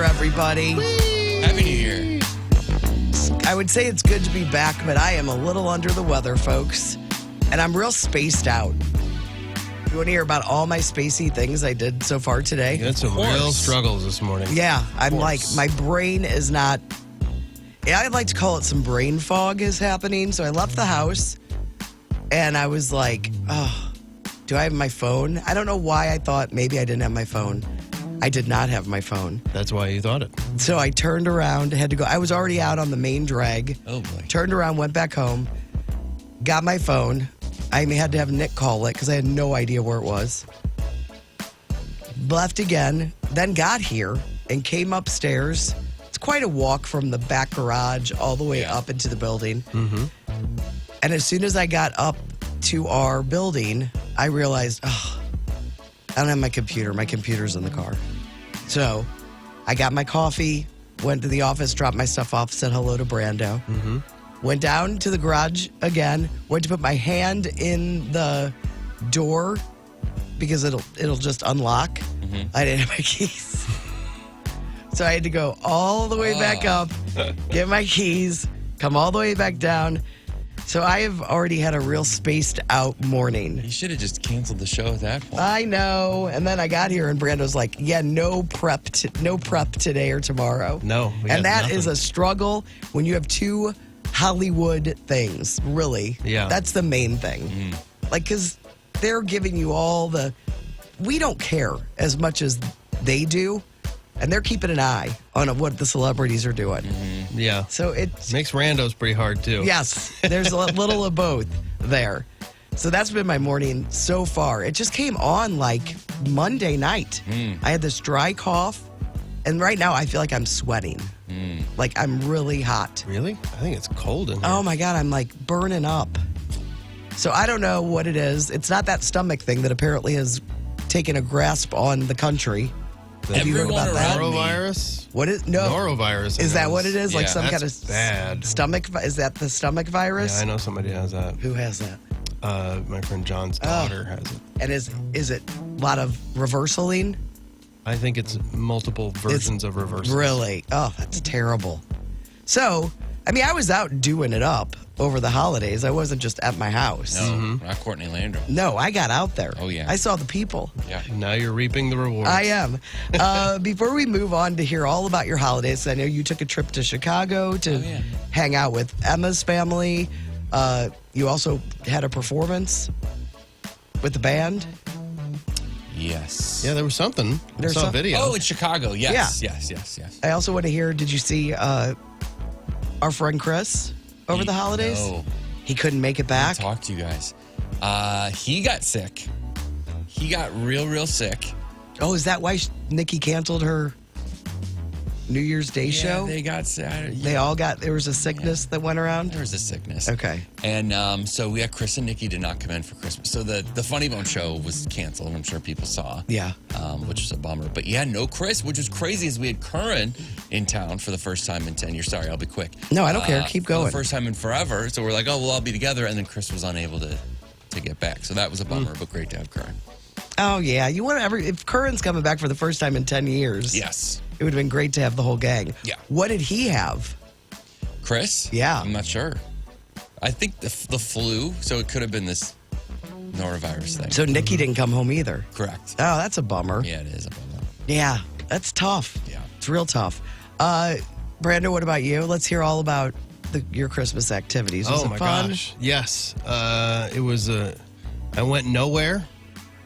everybody. Happy New Year. I would say it's good to be back, but I am a little under the weather, folks. And I'm real spaced out. You want to hear about all my spacey things I did so far today? You had some real struggles this morning. Yeah, I'm like, my brain is not... Yeah, I'd like to call it some brain fog is happening. So I left the house, and I was like, oh, do I have my phone? I don't know why I thought maybe I didn't have my phone. I did not have my phone. That's why you thought it. So I turned around, had to go. I was already out on the main drag. Oh, boy. Turned around, went back home, got my phone. I had to have Nick call it because I had no idea where it was. Left again, then got here and came upstairs. It's quite a walk from the back garage all the way up into the building. Mm-hmm. And as soon as I got up to our building, I realized, oh, I don't have my computer. My computer's in the car. So I got my coffee, went to the office, dropped my stuff off, said hello to Brando. Mm-hmm. Went down to the garage again, went to put my hand in the door because it'll just unlock. Mm-hmm. I didn't have my keys. So I had to go all the way back up, get my keys, come all the way back down. So I have already had a real spaced out morning. You should have just canceled the show at that point. I know. And then I got here and Brando's like, yeah, no prep today or tomorrow. No. And that is a struggle when you have two Hollywood things, really. Yeah. That's the main thing. Mm. Like, because they're giving you all the... We don't care as much as they do. And they're keeping an eye on what the celebrities are doing. Mm-hmm. Yeah. So it makes randos pretty hard, too. Yes. There's a little of both there. So that's been my morning so far. It just came on like Monday night. I had this dry cough. And right now, I feel like I'm sweating. Like, I'm really hot. Really? I think it's cold in here. Oh, my God. I'm, like, burning up. So I don't know what it is. It's not that stomach thing that apparently has taken a grasp on the country. Have you heard about that? Norovirus? What is... No. Norovirus. Is that what it is? Yeah, like some kind that's of bad. stomach... Is that the stomach virus? Yeah, I know somebody has that. Who has that? My friend John's daughter has it. And is it a lot of reversaling? I think it's multiple versions of reversals. Really? Oh, that's terrible. So, I was out doing it up over the holidays. I wasn't just at my house. No, not Courtney Landrum. No, I got out there. Oh, yeah. I saw the people. Yeah. Now you're reaping the rewards. I am. Before we move on to hear all about your holidays, I know you took a trip to Chicago to hang out with Emma's family. You also had a performance with the band. Yes. Yeah, there was something. I saw a video. Oh, in Chicago. Yes. Yes. I also want to hear, did you see our friend Chris over the holidays? No. He couldn't make it back? Talk to you guys. He got sick. He got real sick. Oh, is that why Nikki canceled her New Year's Day show? They got sick. There was a sickness that went around? There was a sickness. Okay. And so we had Chris and Nikki did not come in for Christmas. So the Funny Bone show was canceled. I'm sure people saw. Yeah. Which was a bummer. But yeah, no Chris, which was crazy as we had Curran in town for the first time in 10 years. Sorry, I'll be quick. No, I don't care. Keep going. For the first time in forever. So we're like, oh, we'll all be together. And then Chris was unable to get back. So that was a bummer, but great to have Curran. Oh, yeah. If Curran's coming back for the first time in 10 years. Yes. It would have been great to have the whole gang. Yeah. What did he have? Chris? Yeah. I'm not sure. I think the flu, so it could have been this norovirus thing. So Nikki didn't come home either. Correct. Oh, that's a bummer. Yeah, it is a bummer. Yeah, that's tough. Yeah. It's real tough. Brando, what about you? Let's hear all about your Christmas activities. Was it fun? Gosh. Yes. It was, I went nowhere.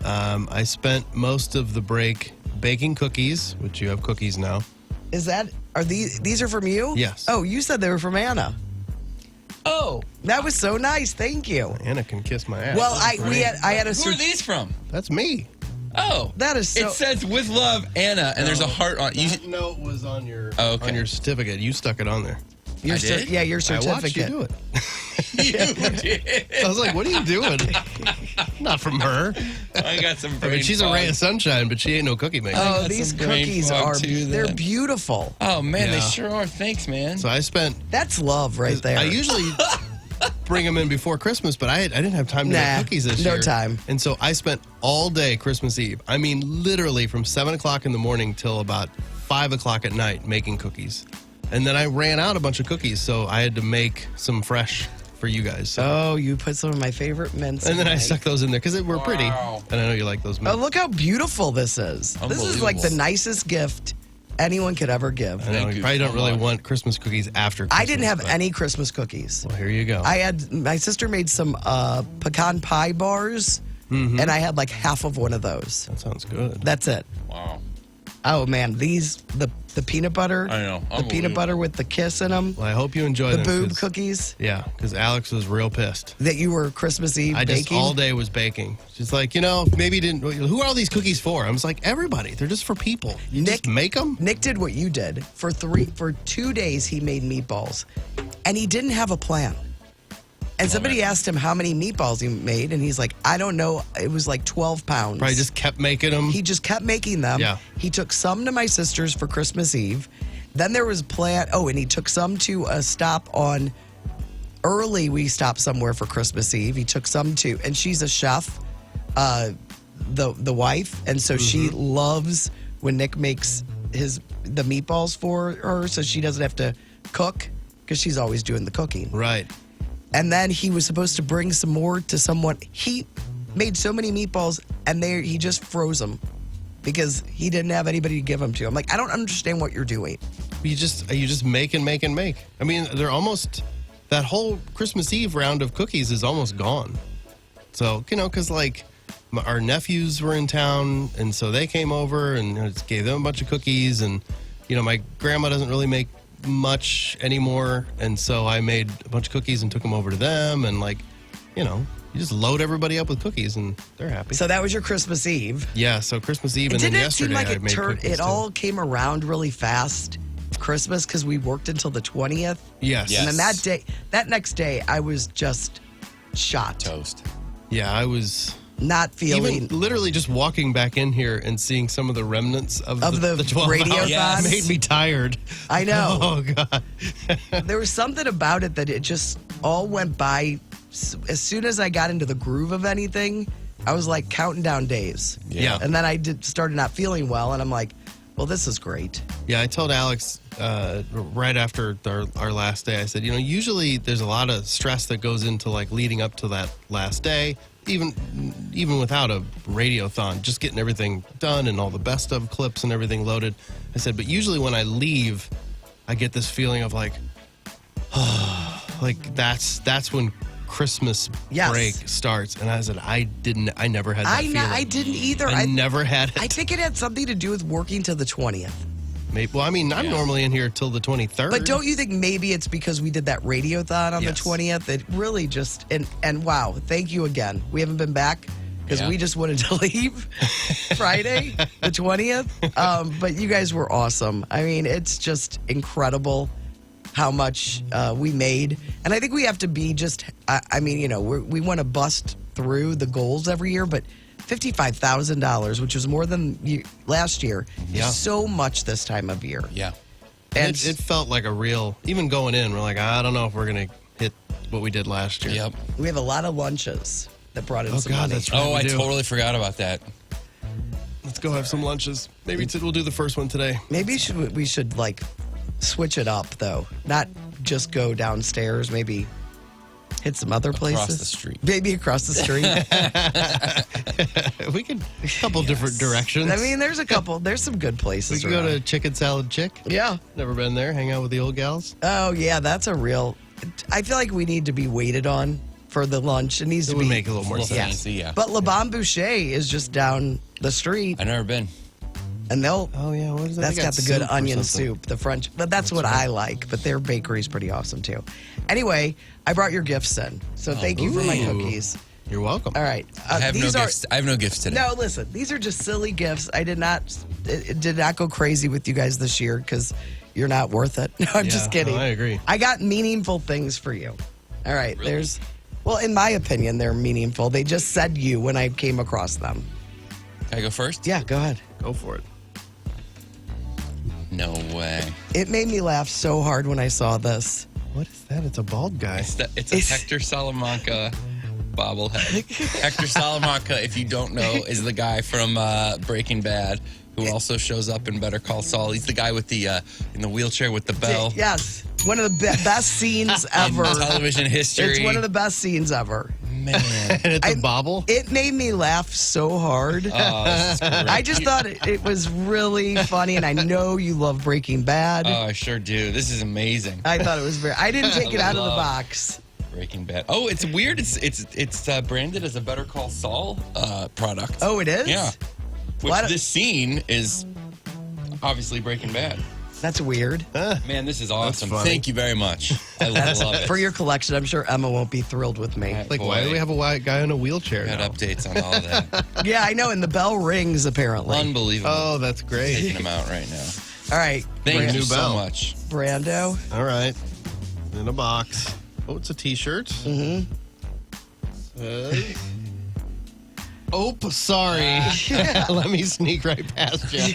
I spent most of the break baking cookies, which you have cookies now. Are these are from you? Yes. Oh, you said they were from Anna. Oh, that was so nice. Thank you. Anna can kiss my ass. Well, I had a... Who are these from? That's me. Oh. That is so... It says, with love, Anna, and there's a heart on it. That note was on your on your certificate. You stuck it on there. Your certificate. I watched you do it. You did. I was like, what are you doing? Not from her. I got some brain she's fog. a ray of sunshine, but she ain't no cookie maker. Oh, got these some brain cookies fog too, they're then. beautiful. Oh, man, they Yeah. sure are. Thanks, man. So I spent... That's love right there. I usually bring them in before Christmas, but I didn't have time to make cookies this year. No time. And so I spent all day Christmas Eve. I mean, literally from 7 o'clock in the morning till about 5 o'clock at night making cookies. And then I ran out a bunch of cookies, so I had to make some fresh for you guys. So. Oh, you put some of my favorite mints And then I in. stuck those in there because they were pretty. Wow. And I know you like those Oh, mints. look how beautiful this is. This is like the nicest gift anyone could ever give. I know, Thank you you probably so don't really much. want Christmas cookies after Christmas. I didn't have but- any Christmas cookies. Well, here you go. I had, my sister made some pecan pie bars, and I had like half of one of those. That sounds good. That's it. Wow. Oh man, the peanut butter. I know. The peanut Unbelievable. butter with the kiss in them. Well, I hope you enjoy The them. boob 'cause- cookies Yeah, because Alex was real pissed. that you were Christmas Eve I just baking. all day was baking. She's like, maybe you didn't. Who are all these cookies for? I was like, everybody. They're just for people. You just make them. Nick did what you did. For 2 days he made meatballs. And he didn't have a plan. And somebody asked him how many meatballs he made, and he's like, I don't know. It was like 12 pounds. Probably just kept making them. He just kept making them. Yeah. He took some to my sister's for Christmas Eve. Then there was a plan. Oh, and he took some to a stop on early. We stopped somewhere for Christmas Eve. He took some to, and she's a chef, the wife, and so she loves when Nick makes the meatballs for her, so she doesn't have to cook because she's always doing the cooking. Right. And then he was supposed to bring some more to someone. He made so many meatballs, and he just froze them because he didn't have anybody to give them to. I'm like, I don't understand what you're doing. You just make and make and make. I mean, they're almost, that whole Christmas Eve round of cookies is almost gone. So, because like our nephews were in town, and so they came over and I just gave them a bunch of cookies. And, my grandma doesn't really make much anymore. And so I made a bunch of cookies and took them over to them. And you just load everybody up with cookies and they're happy. So that was your Christmas Eve. Yeah, so Christmas Eve and Didn't then it seem yesterday like I made cookies it too. all came around really fast, Christmas, because we worked until the 20th. Yes. Yeah. And then that next day, I was just shot. Toast. Yeah, I was... Not feeling. Even literally just walking back in here and seeing some of the remnants of the 12 radio hours Yes. made me tired. I know. Oh, God. There was something about it that it just all went by. As soon as I got into the groove of anything, I was like counting down days. Yeah. And then I started not feeling well, and I'm like, well, this is great. Yeah, I told Alex right after our last day, I said, usually there's a lot of stress that goes into like leading up to that last day, even without a radiothon, just getting everything done and all the best of clips and everything loaded. I said, but usually when I leave, I get this feeling of like, like that's when Christmas Yes. break starts. And I said, I never had that feeling. I didn't either. I never had it. I think it had something to do with working till the 20th. Maybe, well, I mean, I'm normally in here till the 23rd. But don't you think maybe it's because we did that radiothon on Yes. the 20th? It really just, and wow, thank you again. We haven't been back because Yeah. we just wanted to leave Friday, the 20th. But you guys were awesome. I mean, it's just incredible how much we made. And I think we have to be just, we want to bust through the goals every year, but $55,000, which was more than last year, Yeah. is so much this time of year. Yeah. And It felt like a real, even going in, we're like, I don't know if we're going to hit what we did last year. Yep. we have a lot of lunches that brought in Oh, some God, money. that's right. Oh, we I do. totally forgot about that. Let's go have some lunches. Maybe we'll do the first one today. Maybe we should like switch it up though, not just go downstairs. Maybe hit some other places. Across the street. Maybe across the street. We could, a couple different directions. I mean, there's some good we places. could go to around. Chicken Salad Chick. Yeah. Never been there. Hang out with the old gals. Oh yeah, that's a real. I feel like we need to be waited on for the lunch. It needs It to would be make a little more Little sense. fancy, yeah. But Le Bon Boucher is just down the street, I've never been. and they'll. Oh, yeah. What is that? That's They got the good soup or onion something. soup, the French. But that's what I like. But their bakery's pretty awesome too. Anyway, I brought your gifts in, so thank you for my Ooh. cookies. You're welcome. All right, I have no these are gifts. I have no gifts today. no. Listen, these are just silly gifts. It did not go crazy with you guys this year because you're not worth it. No, I'm Yeah, just kidding. no, I agree. I got meaningful things for you. All right, well, in my opinion, they're meaningful. They just said you when I came across them. Can I go first? Yeah, go ahead. Go for it. No way. It made me laugh so hard when I saw this. What is that? It's a bald guy. It's a It's- Hector Salamanca bobblehead. Hector Salamanca, if you don't know, is the guy from Breaking Bad who also shows up in Better Call Saul. He's the guy with the in the wheelchair with the bell. Yes. One of the best scenes ever. In television history. It's one of the best scenes ever. Man. And it's a bobble? It made me laugh so hard. Oh, this is great. I just thought it was really funny, and I know you love Breaking Bad. Oh, I sure do. This is amazing. I thought it was very. I didn't take it out of the box. Breaking Bad. Oh, it's weird. It's branded as a Better Call Saul product. Oh, it is? Yeah. Which What? this scene is obviously Breaking Bad. That's weird. Man, this is awesome. funny. Thank you very much. I love it. For your collection, I'm sure Emma won't be thrilled with me. Right. Like, why Boy. do we have a white guy in a wheelchair Got now? updates on all of that. Yeah, I know, and the bell rings apparently. Unbelievable. Oh, that's great. Taking them out right now. All right, Thank you New so bell. much. Brando. All right. In a box. Oh, it's a T-shirt. Mm-hmm. Oh, sorry. Let me sneak right past you.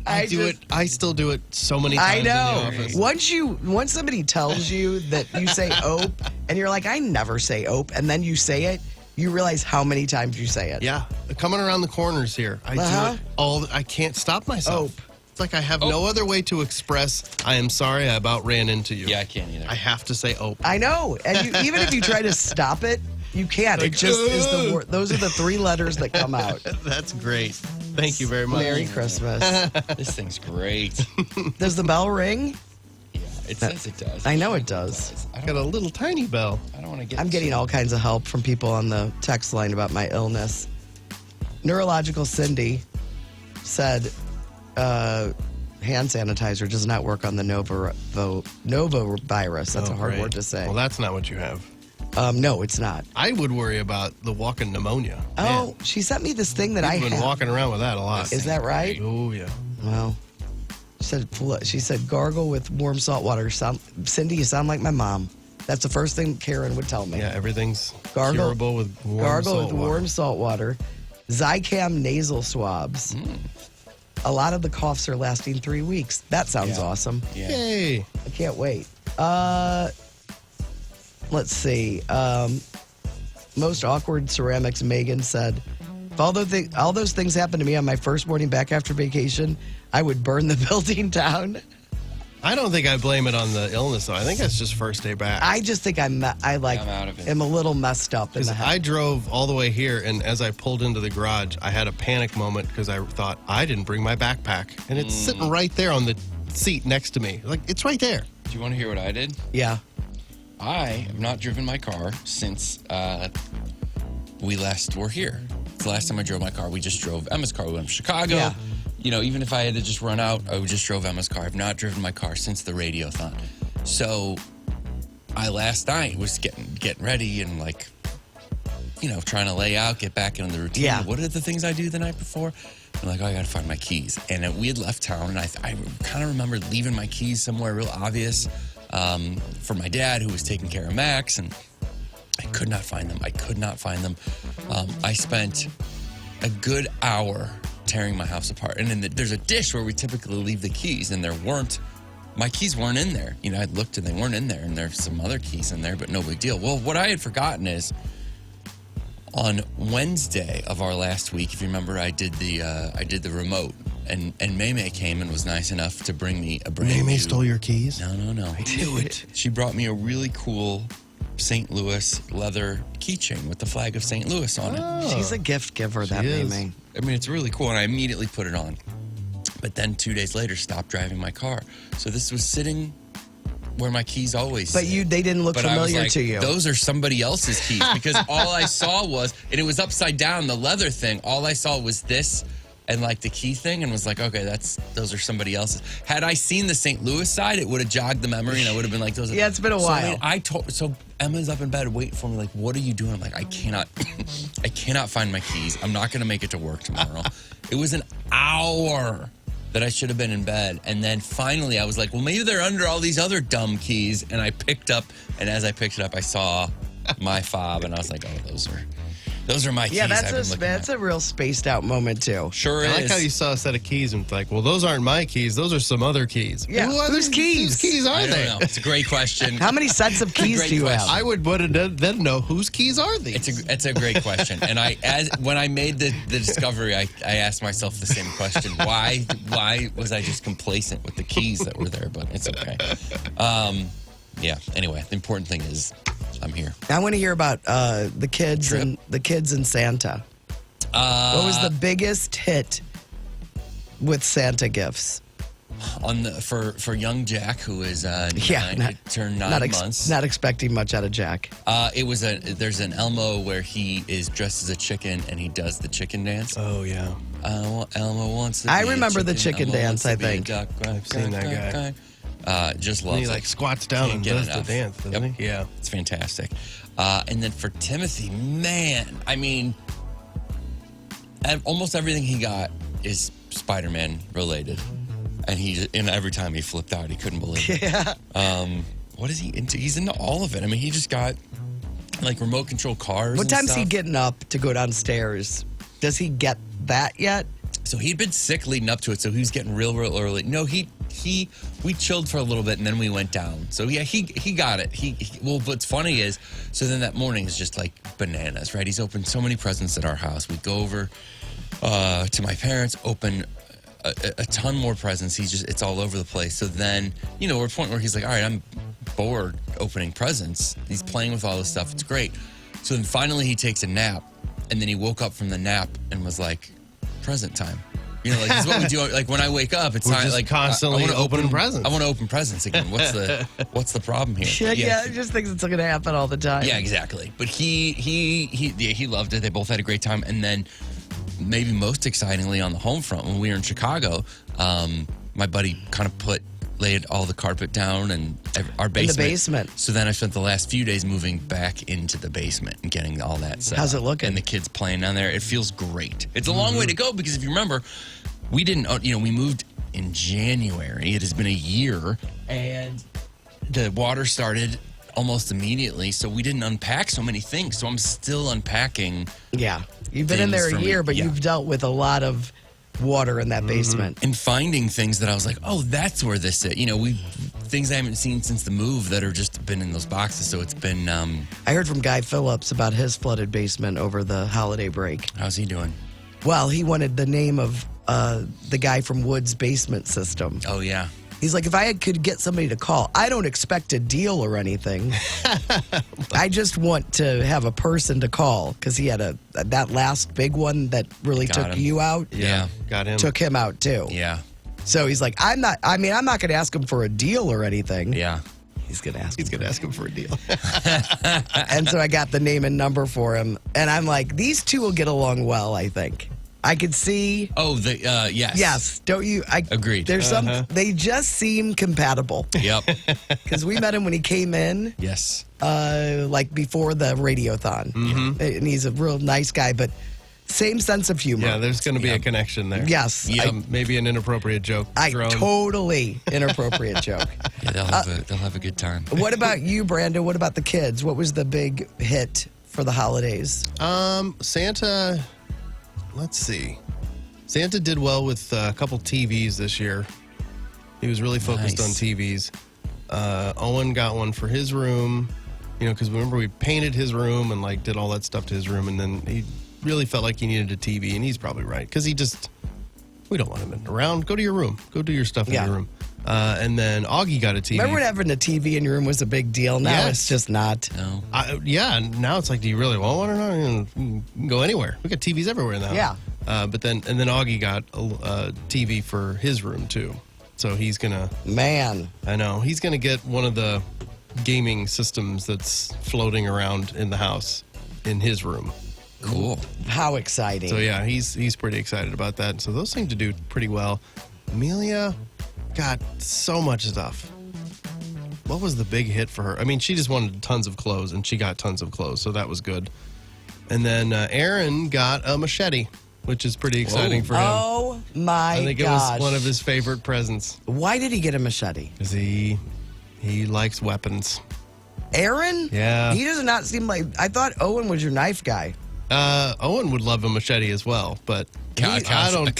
I still do it so many times I know. in the office. Once somebody tells you that you say "ope" and you're like, I never say "ope," and then you say it, you realize how many times you say it. Yeah, coming around the corners here. I do it I can't stop myself. Ope. It's like I have no other way to express, I am sorry I about ran into you. Yeah, I can't either. I have to say ope. I know. And even if you try to stop it, you can't. It just is the word. Those are the three letters that come out. That's great. Thank you very much. Merry Christmas. This thing's great. Does the bell ring? Yeah, it says it does. I know it does. I Got don't, a little tiny bell. I don't want to get I'm getting all kinds of help from people on the text line about my illness. Neurological Cindy said hand sanitizer does not work on the Nova virus. That's a hard great. word to say. Well, that's not what you have. No, it's not. I would worry about the walking pneumonia. Oh, she sent me this thing that I I've been have. walking around with that a lot. Is that right? Oh, yeah. Well, she said gargle with warm salt water. Cindy, you sound like my mom. That's the first thing Karen would tell me. Yeah, everything's Gargle- curable with warm Gargle salt with water. warm salt water. Zicam nasal swabs. A lot of the coughs are lasting 3 weeks. That sounds Yeah. awesome. Yeah. Yay. I can't wait. Let's see. Most awkward ceramics, Megan said. If all those things happened to me on my first morning back after vacation, I would burn the building down. I don't think I blame it on the illness, though. I think that's just first day back. I just think I'm out of it. Am a little messed up in the head. I drove all the way here, and as I pulled into the garage, I had a panic moment because I thought I didn't bring my backpack, and it's sitting right there on the seat next to me. Like, it's right there. Do you want to hear what I did? Yeah. I have not driven my car since we last were here. The last time I drove my car, we just drove Emma's car. We went to Chicago. Yeah. You know, even if I had to just run out, I just drove Emma's car. I've not driven my car since the radiothon. So I last night was getting ready and like, you know, trying to lay out, get back into the routine. Yeah. What are the things I do the night before? I'm like, oh, I got to find my keys. And we had left town, and I kind of remember leaving my keys somewhere real obvious for my dad, who was taking care of Max, and I could not find them. I spent a good hour tearing my house apart. And then there's a dish where we typically leave the keys, and my keys weren't in there. You know, I looked and they weren't in there, and there's some other keys in there, but no big deal. Well, what I had forgotten is on Wednesday of our last week, if you remember, I did the remote, and May came and was nice enough to bring me a brand new. May stole your keys? No. I knew it. She brought me a really cool St. Louis leather keychain with the flag of St. Louis on it. She's a gift giver, that is. Mimi. I mean, it's really cool, and I immediately put it on. But then 2 days later, stopped driving my car. So this was sitting where my keys always But sit. they didn't look But I was familiar like, to you. those are somebody else's keys, because all I saw was, and it was upside down, the leather thing. All I saw was this and like the key thing, and was like, okay, those are somebody else's. Had I seen the St. Louis side, it would have jogged the memory, and I would have been like, those are. Yeah, it's been a while. So Emma's up in bed waiting for me, like, what are you doing? I'm like, I cannot find my keys. I'm not going to make it to work tomorrow. It was an hour that I should have been in bed. And then finally I was like, well, maybe they're under all these other dumb keys. And I picked up, and as I picked it up, I saw my fob, and I was like, oh, Those are my keys. Yeah, I've been looking that's at. a real spaced out moment too. Sure I is. like how you saw a set of keys and like, well, those aren't my keys. Those are some other keys. Yeah, Who are whose keys? Whose keys are I don't they? know. It's a great question. How many sets of keys Great do you question. have? I would want to then know whose keys are these. It's a great question, and when I made the discovery, I asked myself the same question: why was I just complacent with the keys that were there? But it's okay. Yeah. Anyway, the important thing is I'm here. I want to hear about the kids and Santa. What was the biggest hit with Santa gifts? For young Jack, who is turned 9 months. Not expecting much out of Jack. There's an Elmo where he is dressed as a chicken and he does the chicken dance. Oh yeah. Elmo wants to. I be a remember the chicken. chicken Elmo dance, wants to I be a think. duck. I've seen that guy. Just And loves he it. like squats down Can't and get does enough. the dance, doesn't Yep. he? Yeah. It's fantastic. And then for Timothy, man, I mean, almost everything he got is Spider-Man related. And every time he flipped out, he couldn't believe it. Yeah. What is he into? He's into all of it. I mean, he just got like remote control cars. What and time's stuff. he getting up to go downstairs? Does he get that yet? So he'd been sick leading up to it, so he was getting real early. No, we chilled for a little bit and then we went down. So yeah, he got it. Well, what's funny is, so then that morning is just like bananas, right? He's opened so many presents at our house. We go over to my parents, open a ton more presents. It's all over the place. So then, we're at a point where he's like, all right, I'm bored opening presents. He's playing with all this stuff. It's great. So then finally he takes a nap, and then he woke up from the nap and was like, present time. Like this is what we do. Like when I wake up, it's We're time just like constantly I wanna opening presents. I want to open presents again. What's the problem here? Yeah, he just thinks it's going to happen all the time. Yeah, exactly. But he loved it. They both had a great time. And then maybe most excitingly on the home front, when we were in Chicago, my buddy kind of laid all the carpet down and our basement. In the basement. So then I spent the last few days moving back into the basement and getting all that set How's it up. looking? And the kids playing down there. It feels great. It's a long way to go because if you remember, we didn't, we moved in January. It has been a year and the water started almost immediately. So we didn't unpack so many things. So I'm still unpacking. Yeah. You've been in there a Things for year, me, but yeah. you've dealt with a lot of water in that basement. And finding things that I was like, oh, that's where this is. Things I haven't seen since the move that are just been in those boxes. So it's been, I heard from Guy Phillips about his flooded basement over the holiday break. how's he doing? Well, he wanted the name of the guy from Wood's Basement System. Oh, yeah. He's like, if I could get somebody to call, I don't expect a deal or anything. I just want to have a person to call because he had that last big one that really Got took him. you out. Yeah. Got him. Took him out too. Yeah. So he's like, I'm not going to ask him for a deal or anything. Yeah. He's going to ask He's him. going to ask him for a deal. And so I got the name and number for him. And I'm like, these two will get along well, I think. I could see. Oh, yes. Yes. Don't you? Agreed. There's they just seem compatible. Yep. Because we met him when he came in, Yes. like before the radiothon. And he's a real nice guy, but same sense of humor. Yeah, there's going to be a connection there. Yes. Yeah. Maybe an inappropriate joke thrown. Totally inappropriate joke. Yeah, they'll have a good time. What about you, Brandon? What about the kids? What was the big hit for the holidays? Santa, let's see. Santa did well with a couple TVs this year. He was really focused Nice. on TVs. Owen got one for his room, because remember we painted his room and like did all that stuff to his room, and then he really felt like he needed a TV, and he's probably right because we don't want him around. Go to your room. Go do your stuff in Yeah. your room. And then Augie got a TV. Remember when having a TV in your room was a big deal? Now Yes. it's just not. No. Yeah, and now it's like, do you really want one or not? You can go anywhere. We got TVs everywhere in the house. Yeah. But then Augie got a TV for his room too. So he's gonna. Man. I know he's gonna get one of the gaming systems that's floating around in the house in his room. Cool. How exciting. So yeah, he's pretty excited about that. So those seem to do pretty well. Amelia got so much stuff. What was the big hit for her? I mean, she just wanted tons of clothes, and she got tons of clothes, so that was good. And then Aaron got a machete, which is pretty exciting for him. Oh my I think gosh. it was one of his favorite presents Why did he get a machete? because he likes weapons. Aaron? Yeah. He does not seem like. I thought Owen was your knife guy. Owen would love a machete as well, but I don't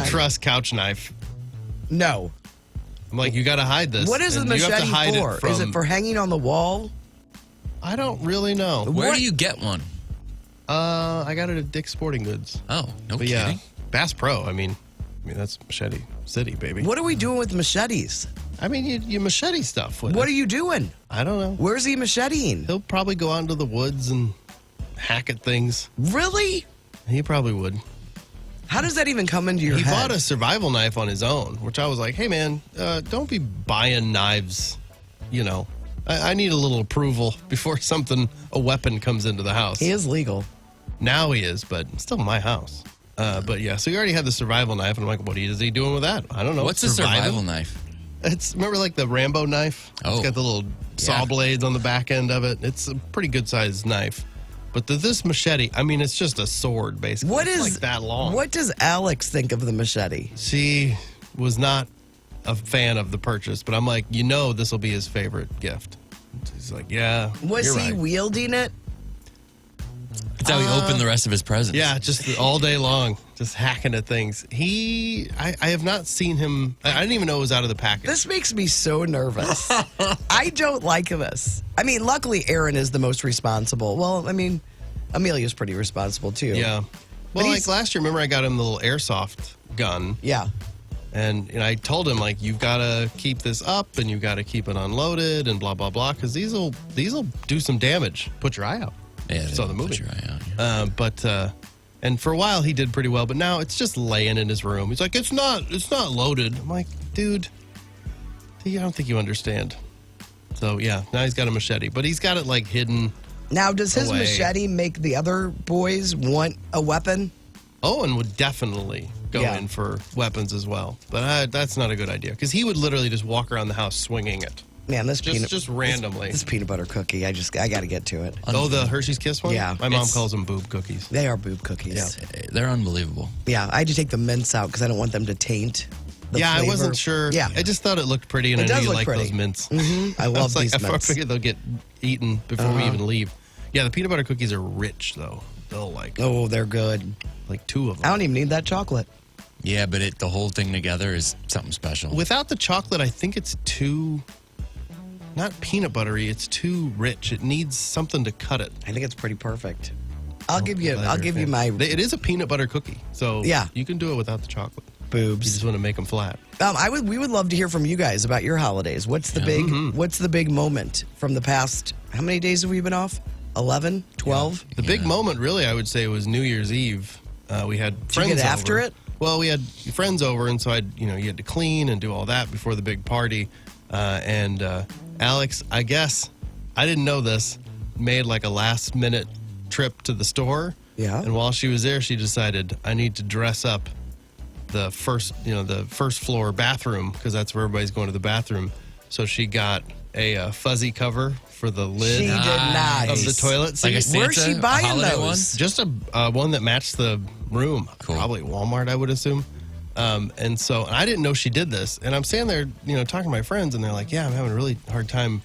trust couch knife. No. I'm like, you got to hide this. What is a and you have to machete hide for? it from, Is it for hanging on the wall? I don't really know. Where do you get one? I got it at Dick's Sporting Goods. Oh, no But kidding. yeah, Bass Pro. I mean, that's Machete City, baby. What are we doing with machetes? I mean, you machete stuff with What it. are you doing? I don't know. Where's he macheteing? He'll probably go out into the woods and hack at things. Really? He probably would. How does that even come into your He head? bought a survival knife on his own, which I was like, hey, man, don't be buying knives. You know, I need a little approval before a weapon comes into the house. He is legal. Now he is, but it's still my house. But yeah, so he already had the survival knife, and I'm like, what is he doing with that? I don't know. What's a survival knife? It's, remember like the Rambo knife? Oh. It's got the little saw blades on the back end of it. It's a pretty good sized knife. But this machete, I mean, it's just a sword, basically. What It's is like that long. What does Alex think of the machete? She was not a fan of the purchase, but I'm like, this will be his favorite gift. He's like, yeah. Was you're he right. wielding it? That's how he opened the rest of his presents. Yeah, just all day long, just hacking at things. I have not seen him. I didn't even know it was out of the package. This makes me so nervous. I don't like this. I mean, luckily, Aaron is the most responsible. Well, I mean, Amelia's pretty responsible, too. Yeah. Well, like last year, remember I got him the little airsoft gun. Yeah. And I told him, like, you've got to keep this up and you've got to keep it unloaded and blah, blah, blah, because these will do some damage. Put your eye out. Yeah, Saw the movie. Put your eye out. Yeah. And for a while he did pretty well, but now it's just laying in his room. He's like, it's not loaded. I'm like, dude, I don't think you understand. So yeah, now he's got a machete, but he's got it like hidden. Now, does his away. machete make the other boys want a weapon? Owen would definitely go in for weapons as well, but that's not a good idea because he would literally just walk around the house swinging it. Man, just randomly. This peanut butter cookie, I got to get to it. Oh, the Hershey's Kiss one? Yeah. My mom calls them boob cookies. They are boob cookies. Yeah. They're unbelievable. Yeah, I had to take the mints out because I don't want them to taint the Yeah, flavor. I wasn't sure. Yeah. I just thought it looked pretty, and It I does knew you look like pretty. those mints. I love these I mints. figured they'll get eaten before we even leave. Yeah, the peanut butter cookies are rich, though. They'll Oh, they're good. like two of them. I don't even need that chocolate. Yeah, but the whole thing together is something special. Without the chocolate, I think it's too, not peanut buttery, it's too rich. It needs something to cut it. I think it's pretty perfect. I'll give you my It is a peanut butter cookie, so Yeah. you can do it without the chocolate. You boobs. just want to make them flat. We would love to hear from you guys about your holidays. What's the big moment from the past? How many days have we been off? 11, 12? The big moment, really, I would say, was New Year's Eve. We had friends you get after over. it? Well, we had friends over, and so you had to clean and do all that before the big party. And Alex, I guess, I didn't know this, made like a last-minute trip to the store. Yeah. And while she was there, she decided, I need to dress up the first floor bathroom because that's where everybody's going to the bathroom. So she got a fuzzy cover for the lid She did not. of the toilet seat. Like a Santa, Where's she buying a holiday those? one? Just a one that matched the room. Cool. Probably Walmart, I would assume. And so I didn't know she did this. And I'm standing there, talking to my friends, and they're like, yeah, I'm having a really hard time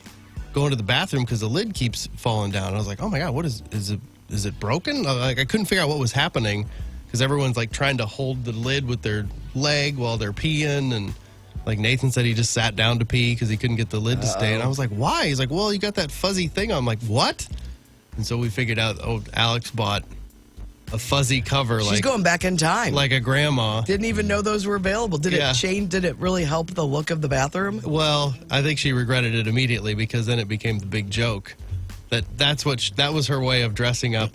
going to the bathroom because the lid keeps falling down. And I was like, oh my God, what is it broken? Like I couldn't figure out what was happening because everyone's like trying to hold the lid with their leg while they're peeing. And like Nathan said, he just sat down to pee because he couldn't get the lid to stay. And I was like, why? He's like, well, you got that fuzzy thing on. I'm like, what? And so we figured out, Alex bought a fuzzy cover. She's going back in time. Like a grandma. Didn't even know those were available. Did Yeah. it change? Did it really help the look of the bathroom? Well, I think she regretted it immediately because then it became the big joke. That was her way of dressing up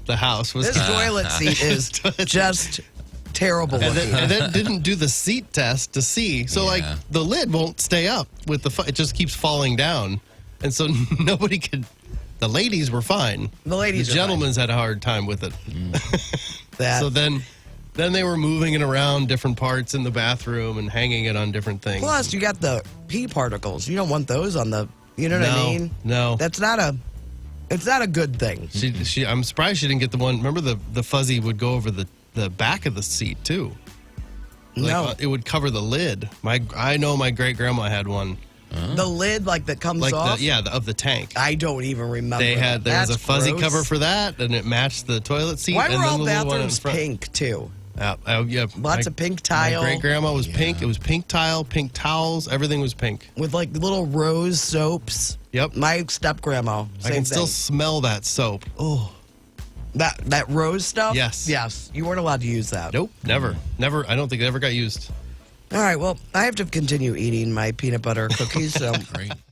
the house. Was This toilet seat is just terrible and looking. then didn't do the seat test to see. So like the lid won't stay up with it just keeps falling down, and so nobody could. The ladies were fine. The ladies The are gentlemen's had a hard time with it. That So then they were moving it around different parts in the bathroom and hanging it on different things. plus you got the pee particles. You don't want those on the. You know what I mean? No. That's not a. It's not a good thing. I'm surprised she didn't get the one. Remember the fuzzy would go over the back of the seat too. Like, No. it would cover the lid. I know my great grandma had one The lid, like that comes like off. of the tank. I don't even remember. There That's was a fuzzy gross. cover for that, and it matched the toilet seat. Why and were then all the little one in bathrooms front. pink too? Yeah, Lots of pink tile. My great grandma was pink. It was pink tile, pink towels. Everything was pink. With like little rose soaps. Yep. My step grandma. I can still smell that soap. Oh. That rose stuff? Yes. Yes. You weren't allowed to use that. Nope. Never. I don't think it ever got used. All right. Well, I have to continue eating my peanut butter cookies. So Great.